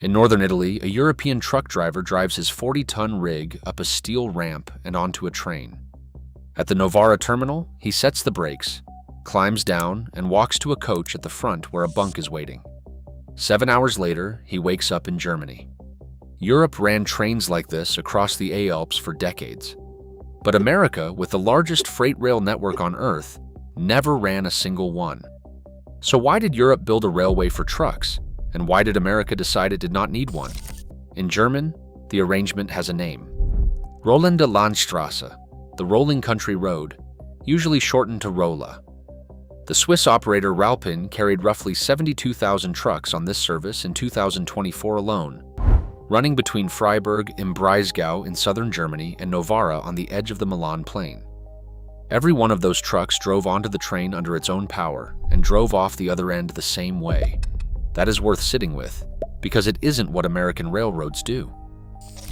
In northern Italy, a European truck driver drives his 40-ton rig up a steel ramp and onto a train. At the Novara terminal, he sets the brakes, climbs down, and walks to a coach at the front where a bunk is waiting. 7 hours later, he wakes up in Germany. Europe ran trains like this across the Alps for decades. But America, with the largest freight rail network on Earth, never ran a single one. So why did Europe build a railway for trucks? And why did America decide it did not need one? In German, the arrangement has a name. Rollende Landstraße, the rolling country road, usually shortened to Rolla. The Swiss operator Ralpin carried roughly 72,000 trucks on this service in 2024 alone, running between Freiburg im Breisgau in southern Germany and Novara on the edge of the Milan plain. Every one of those trucks drove onto the train under its own power and drove off the other end the same way. That is worth sitting with, because it isn't what American railroads do.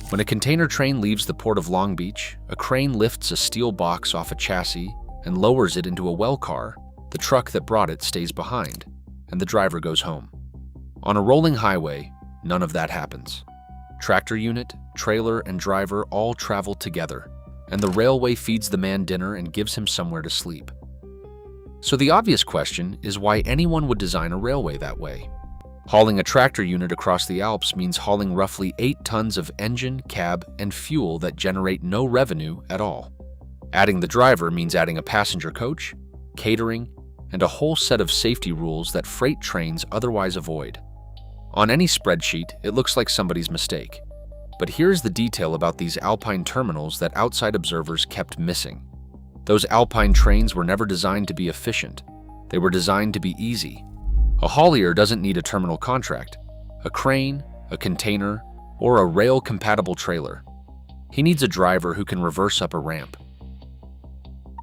When a container train leaves the port of Long Beach, a crane lifts a steel box off a chassis and lowers it into a well car. The truck that brought it stays behind, and the driver goes home. On a rolling highway, none of that happens. Tractor unit, trailer, and driver all travel together, and the railway feeds the man dinner and gives him somewhere to sleep. So the obvious question is why anyone would design a railway that way. Hauling a tractor unit across the Alps means hauling roughly 8 tons of engine, cab, and fuel that generate no revenue at all. Adding the driver means adding a passenger coach, catering, and a whole set of safety rules that freight trains otherwise avoid. On any spreadsheet, it looks like somebody's mistake. But here's the detail about these Alpine terminals that outside observers kept missing. Those Alpine trains were never designed to be efficient. They were designed to be easy. A haulier doesn't need a terminal contract, a crane, a container, or a rail-compatible trailer. He needs a driver who can reverse up a ramp.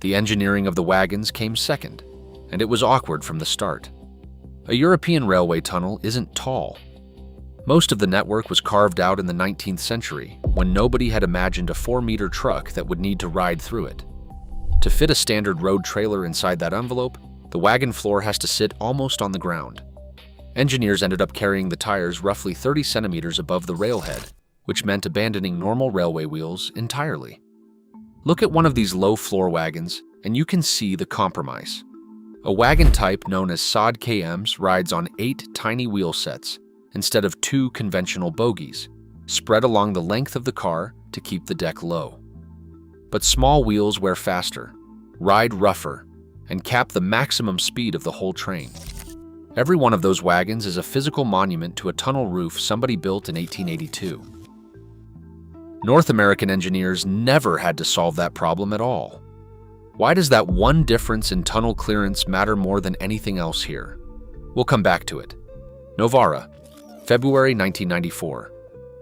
The engineering of the wagons came second, and it was awkward from the start. A European railway tunnel isn't tall. Most of the network was carved out in the 19th century, when nobody had imagined a 4-meter truck that would need to ride through it. To fit a standard road trailer inside that envelope, the wagon floor has to sit almost on the ground. Engineers ended up carrying the tires roughly 30 centimeters above the railhead, which meant abandoning normal railway wheels entirely. Look at one of these low-floor wagons, and you can see the compromise. A wagon type known as Sod KMs rides on 8 tiny wheel sets instead of 2 conventional bogies, spread along the length of the car to keep the deck low. But small wheels wear faster, ride rougher, and cap the maximum speed of the whole train. Every one of those wagons is a physical monument to a tunnel roof somebody built in 1882. North American engineers never had to solve that problem at all. Why does that one difference in tunnel clearance matter more than anything else here? We'll come back to it. Novara, February 1994.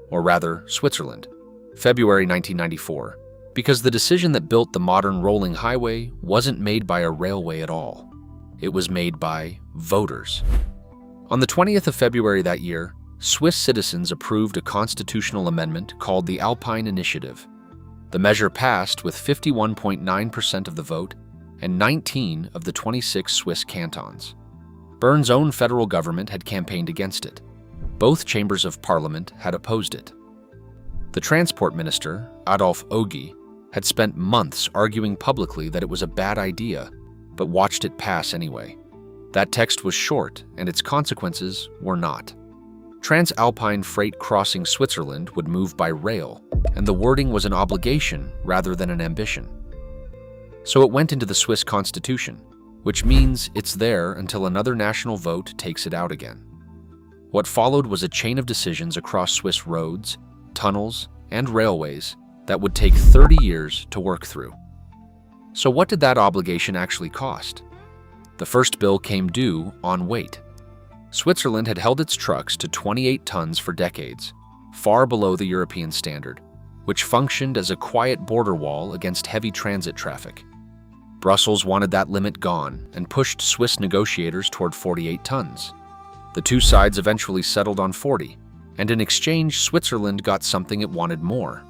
Or rather, Switzerland, February 1994. Because the decision that built the modern rolling highway wasn't made by a railway at all. It was made by voters. On the 20th of February that year, Swiss citizens approved a constitutional amendment called the Alpine Initiative. The measure passed with 51.9% of the vote and 19 of the 26 Swiss cantons. Bern's own federal government had campaigned against it. Both chambers of parliament had opposed it. The transport minister, Adolf Ogi, had spent months arguing publicly that it was a bad idea, but watched it pass anyway. That text was short, and its consequences were not. Transalpine freight crossing Switzerland would move by rail, and the wording was an obligation rather than an ambition. So it went into the Swiss constitution, which means it's there until another national vote takes it out again. What followed was a chain of decisions across Swiss roads, tunnels, and railways that would take 30 years to work through. So what did that obligation actually cost? The first bill came due on weight. Switzerland had held its trucks to 28 tons for decades, far below the European standard, which functioned as a quiet border wall against heavy transit traffic. Brussels wanted that limit gone and pushed Swiss negotiators toward 48 tons. The two sides eventually settled on 40, and in exchange, Switzerland got something it wanted more: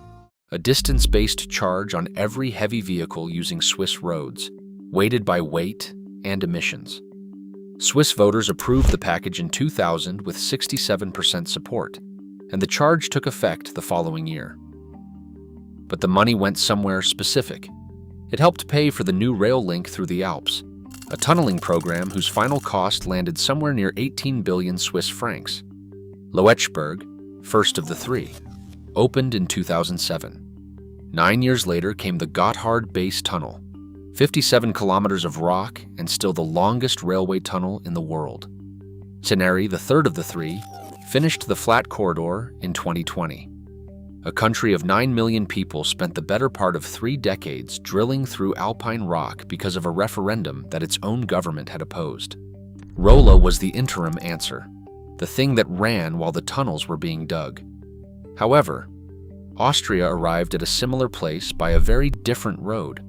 a distance-based charge on every heavy vehicle using Swiss roads, weighted by weight and emissions. Swiss voters approved the package in 2000 with 67% support, and the charge took effect the following year. But the money went somewhere specific. It helped pay for the new rail link through the Alps, a tunneling program whose final cost landed somewhere near 18 billion Swiss francs. Loetschberg, first of the three, opened in 2007. 9 years later came the Gotthard Base Tunnel, 57 kilometers of rock and still the longest railway tunnel in the world. Teneri, the third of the three, finished the flat corridor in 2020. A country of 9 million people spent the better part of 3 decades drilling through alpine rock because of a referendum that its own government had opposed. Rolla was the interim answer, the thing that ran while the tunnels were being dug. However, Austria arrived at a similar place by a very different road.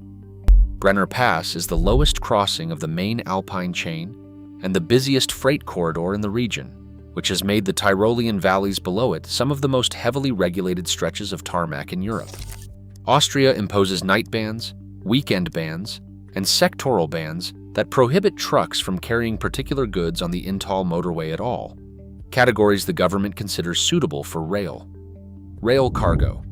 Brenner Pass is the lowest crossing of the main alpine chain and the busiest freight corridor in the region, which has made the Tyrolean valleys below it some of the most heavily regulated stretches of tarmac in Europe. Austria imposes night bans, weekend bans, and sectoral bans that prohibit trucks from carrying particular goods on the Inntal motorway at all, categories the government considers suitable for rail. Rail cargo.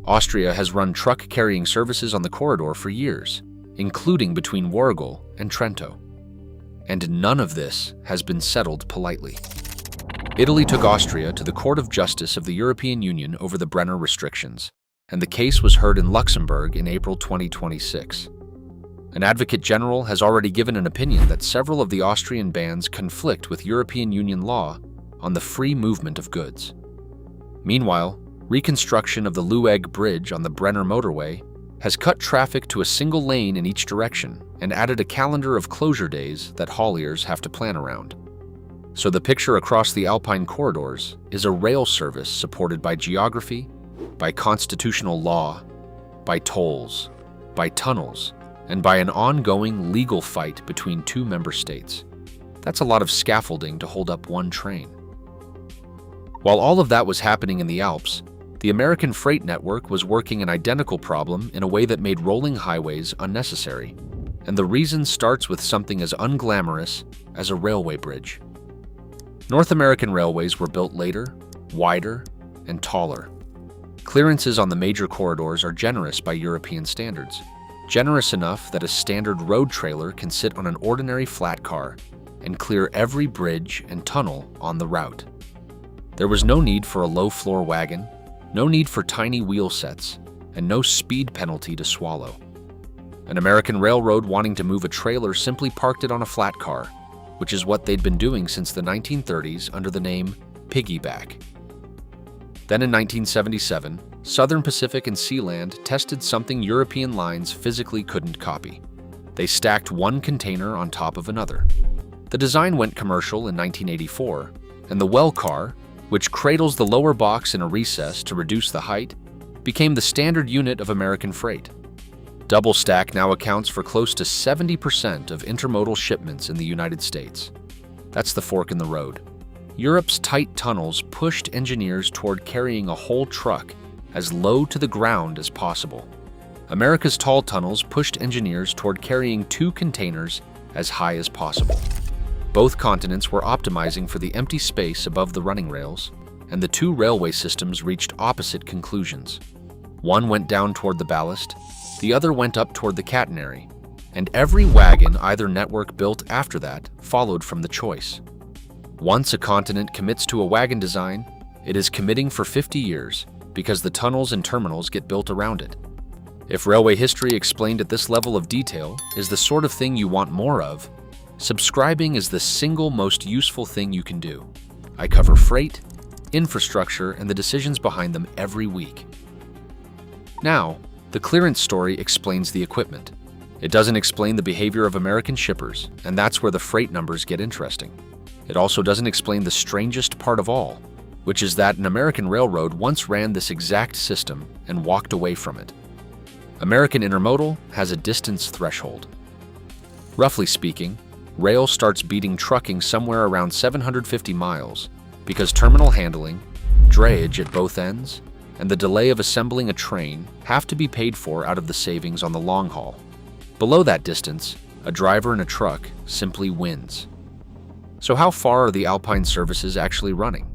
Austria has run truck-carrying services on the corridor for years, including between Wargl and Trento. And none of this has been settled politely. Italy took Austria to the Court of Justice of the European Union over the Brenner restrictions, and the case was heard in Luxembourg in April 2026. An advocate general has already given an opinion that several of the Austrian bans conflict with European Union law on the free movement of goods. Meanwhile, reconstruction of the Lueg Bridge on the Brenner motorway has cut traffic to a single lane in each direction and added a calendar of closure days that hauliers have to plan around. So the picture across the Alpine corridors is a rail service supported by geography, by constitutional law, by tolls, by tunnels, and by an ongoing legal fight between 2 member states. That's a lot of scaffolding to hold up one train. While all of that was happening in the Alps, the American freight network was working an identical problem in a way that made rolling highways unnecessary. And the reason starts with something as unglamorous as a railway bridge. North American railways were built later, wider, and taller. Clearances on the major corridors are generous by European standards, generous enough that a standard road trailer can sit on an ordinary flat car and clear every bridge and tunnel on the route. There was no need for a low-floor wagon, no need for tiny wheel sets, and no speed penalty to swallow. An American railroad wanting to move a trailer simply parked it on a flat car, which is what they'd been doing since the 1930s under the name piggyback. Then in 1977, Southern Pacific and Sealand tested something European lines physically couldn't copy. They stacked one container on top of another. The design went commercial in 1984, and the well car, which cradles the lower box in a recess to reduce the height, became the standard unit of American freight. Double stack now accounts for close to 70% of intermodal shipments in the United States. That's the fork in the road. Europe's tight tunnels pushed engineers toward carrying a whole truck as low to the ground as possible. America's tall tunnels pushed engineers toward carrying 2 containers as high as possible. Both continents were optimizing for the empty space above the running rails, and the 2 railway systems reached opposite conclusions. One went down toward the ballast, the other went up toward the catenary, and every wagon either network built after that followed from the choice. Once a continent commits to a wagon design, it is committing for 50 years because the tunnels and terminals get built around it. If railway history explained at this level of detail is the sort of thing you want more of, subscribing is the single most useful thing you can do. I cover freight, infrastructure, and the decisions behind them every week. Now, the clearance story explains the equipment. It doesn't explain the behavior of American shippers, and that's where the freight numbers get interesting. It also doesn't explain the strangest part of all, which is that an American railroad once ran this exact system and walked away from it. American intermodal has a distance threshold. Roughly speaking, rail starts beating trucking somewhere around 750 miles because terminal handling, drayage at both ends, and the delay of assembling a train have to be paid for out of the savings on the long haul. Below that distance, a driver in a truck simply wins. So how far are the Alpine services actually running?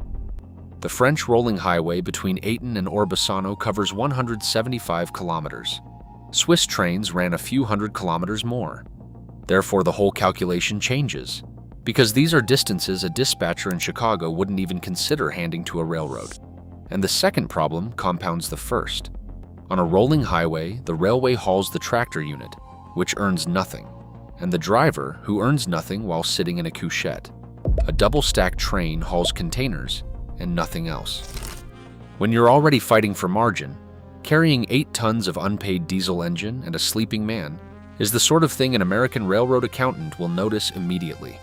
The French rolling highway between Aton and Orbisano covers 175 kilometers. Swiss trains ran a few hundred kilometers more. Therefore, the whole calculation changes, because these are distances a dispatcher in Chicago wouldn't even consider handing to a railroad. And the second problem compounds the first. On a rolling highway, the railway hauls the tractor unit, which earns nothing, and the driver, who earns nothing while sitting in a couchette. A double-stacked train hauls containers and nothing else. When you're already fighting for margin, carrying 8 tons of unpaid diesel engine and a sleeping man is the sort of thing an American railroad accountant will notice immediately.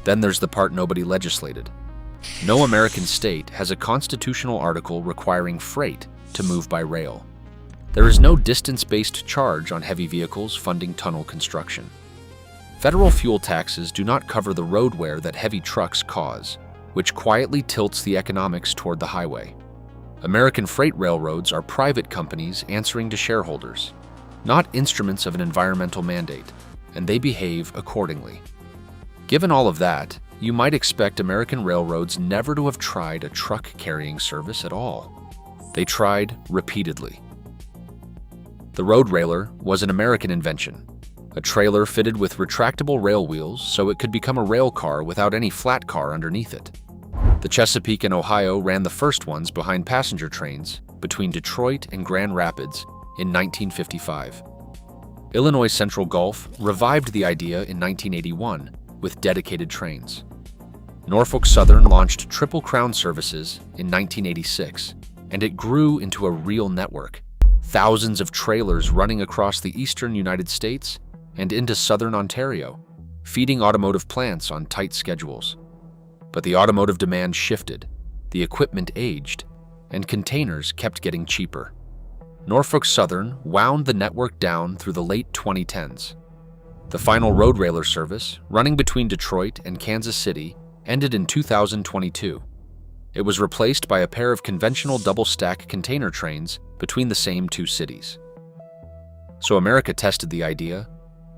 Then there's the part nobody legislated. No American state has a constitutional article requiring freight to move by rail. There is no distance-based charge on heavy vehicles funding tunnel construction. Federal fuel taxes do not cover the road wear that heavy trucks cause, which quietly tilts the economics toward the highway. American freight railroads are private companies answering to shareholders, not instruments of an environmental mandate, and they behave accordingly. Given all of that, you might expect American railroads never to have tried a truck-carrying service at all. They tried repeatedly. The road railer was an American invention, a trailer fitted with retractable rail wheels so it could become a rail car without any flat car underneath it. The Chesapeake and Ohio ran the first ones behind passenger trains between Detroit and Grand Rapids in 1955. Illinois Central Gulf revived the idea in 1981 with dedicated trains. Norfolk Southern launched Triple Crown services in 1986, and it grew into a real network, thousands of trailers running across the eastern United States and into southern Ontario, feeding automotive plants on tight schedules. But the automotive demand shifted, the equipment aged, and containers kept getting cheaper. Norfolk Southern wound the network down through the late 2010s. The final road railer service, running between Detroit and Kansas City, ended in 2022. It was replaced by a pair of conventional double-stack container trains between the same two cities. So America tested the idea,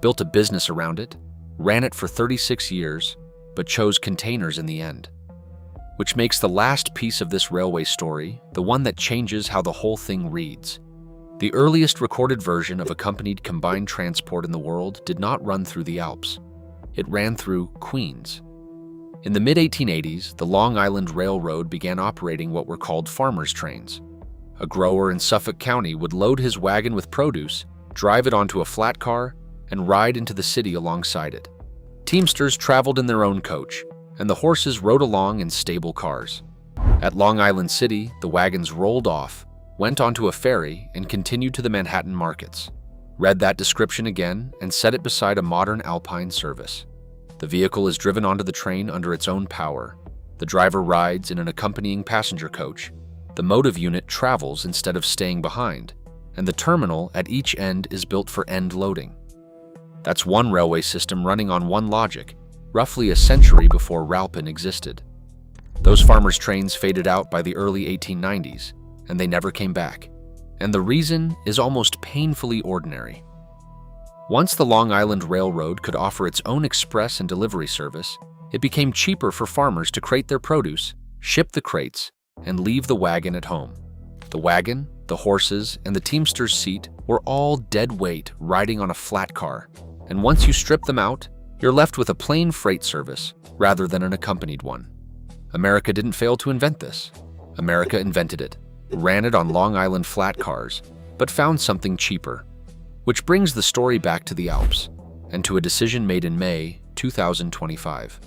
built a business around it, ran it for 36 years, but chose containers in the end. Which makes the last piece of this railway story the one that changes how the whole thing reads. The earliest recorded version of accompanied combined transport in the world did not run through the Alps. It ran through Queens. In the mid-1880s, the Long Island Railroad began operating what were called farmers' trains. A grower in Suffolk County would load his wagon with produce, drive it onto a flat car, and ride into the city alongside it. Teamsters traveled in their own coach, and the horses rode along in stable cars. At Long Island City, the wagons rolled off, went onto a ferry, and continued to the Manhattan markets. Read that description again and set it beside a modern Alpine service. The vehicle is driven onto the train under its own power. The driver rides in an accompanying passenger coach. The motive unit travels instead of staying behind, and the terminal at each end is built for end loading. That's one railway system running on one logic, roughly a century before Ralpin existed. Those farmers' trains faded out by the early 1890s, and they never came back. And the reason is almost painfully ordinary. Once the Long Island Railroad could offer its own express and delivery service, it became cheaper for farmers to crate their produce, ship the crates, and leave the wagon at home. The wagon, the horses, and the teamster's seat were all dead weight riding on a flat car, and once you strip them out, you're left with a plain freight service rather than an accompanied one. America didn't fail to invent this. America invented it, ran it on Long Island flat cars, but found something cheaper. Which brings the story back to the Alps, and to a decision made in May 2025.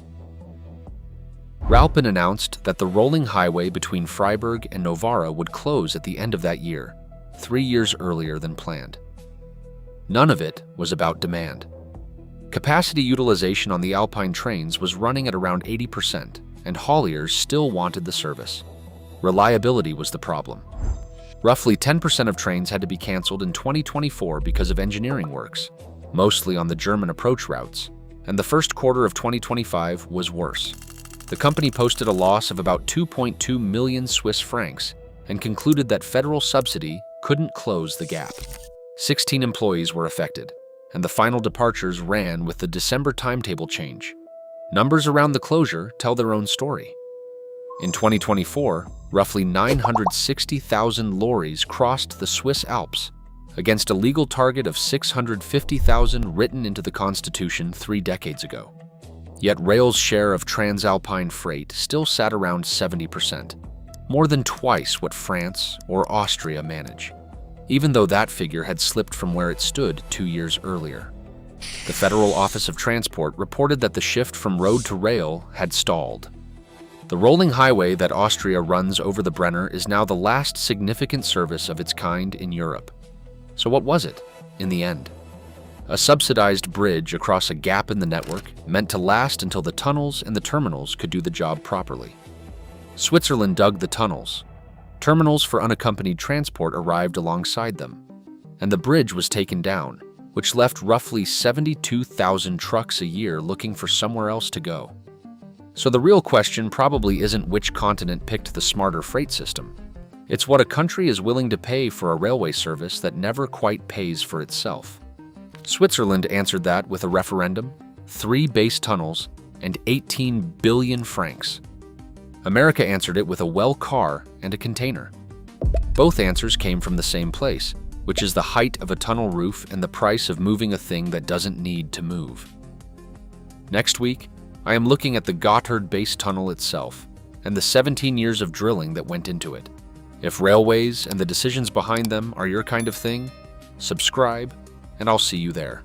Ralpin announced that the rolling highway between Freiburg and Novara would close at the end of that year, 3 years earlier than planned. None of it was about demand. Capacity utilization on the Alpine trains was running at around 80%, and hauliers still wanted the service. Reliability was the problem. Roughly 10% of trains had to be canceled in 2024 because of engineering works, mostly on the German approach routes, and the first quarter of 2025 was worse. The company posted a loss of about 2.2 million Swiss francs and concluded that federal subsidy couldn't close the gap. 16 employees were affected, and the final departures ran with the December timetable change. Numbers around the closure tell their own story. In 2024, roughly 960,000 lorries crossed the Swiss Alps, against a legal target of 650,000 written into the Constitution 3 decades ago. Yet rail's share of transalpine freight still sat around 70%, more than twice what France or Austria manage, even though that figure had slipped from where it stood 2 years earlier. The Federal Office of Transport reported that the shift from road to rail had stalled. The rolling highway that Austria runs over the Brenner is now the last significant service of its kind in Europe. So what was it, in the end? A subsidized bridge across a gap in the network meant to last until the tunnels and the terminals could do the job properly. Switzerland dug the tunnels. Terminals for unaccompanied transport arrived alongside them, and the bridge was taken down, which left roughly 72,000 trucks a year looking for somewhere else to go. So the real question probably isn't which continent picked the smarter freight system. It's what a country is willing to pay for a railway service that never quite pays for itself. Switzerland answered that with a referendum, 3 base tunnels, and 18 billion francs. America answered it with a well car and a container. Both answers came from the same place, which is the height of a tunnel roof and the price of moving a thing that doesn't need to move. Next week, I am looking at the Gotthard base tunnel itself and the 17 years of drilling that went into it. If railways and the decisions behind them are your kind of thing, subscribe, and I'll see you there.